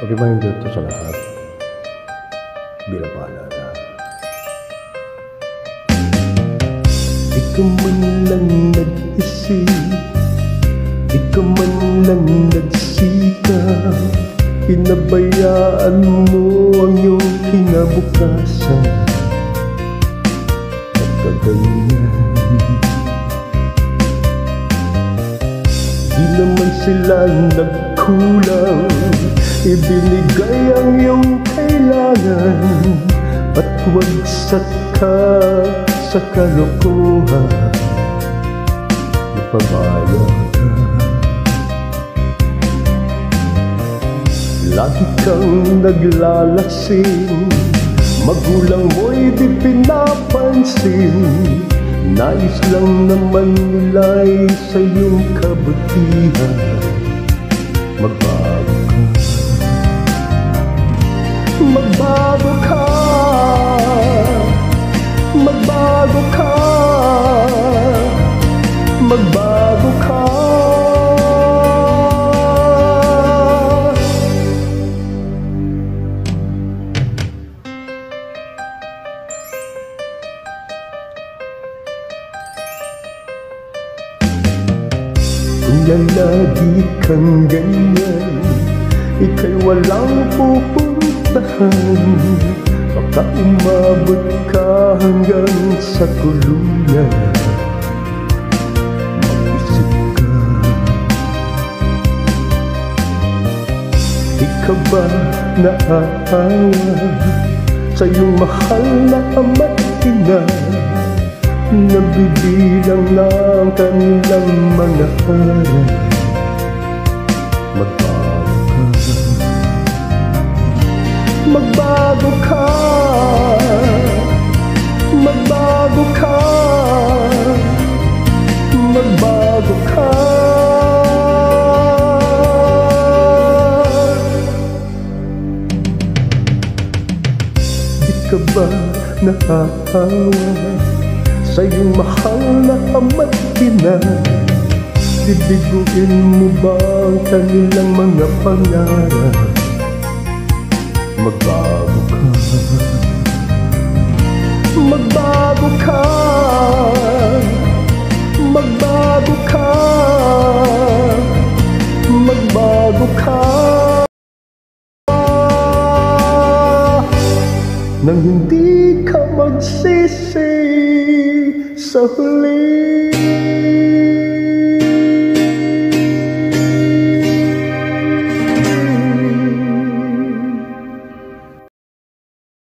Reminder to sa lahat bilang paalala. Ikaw man lang nag-isip, ikaw man lang nagsikap, pinabayaan mo ang iyong kinabukasan. Pagkaganyan, di naman sila nagkulang, ibinigay ang iyong kailangan, at wagsak ka sa kalokohan, napabaya ka. Lagi kang naglalasing, magulang mo'y di pinapansin, nais lang naman nila'y sa iyong kabutihan. Magbago ka, magbago ka, magbago ka, magbago ka. Kung lalagi kang ganyan, ika'y walang pupuntahan, baka umabot ka hanggang sa kulungan. Mag-isip ka, di ka ba naaawa sa iyong mahal na ama't ina, nabibilang na ang kanilang mga araw? Magbago ka, magbago ka, magbago ka, magbago ka. Di ka ba naaawa sa iyong mahal na ama't ina? Bibiguin mo ba ang kanilang mga pangarap? Magbago ka, magbago ka, magbago ka, magbago ka, nang hindi ka magsisi sa huli.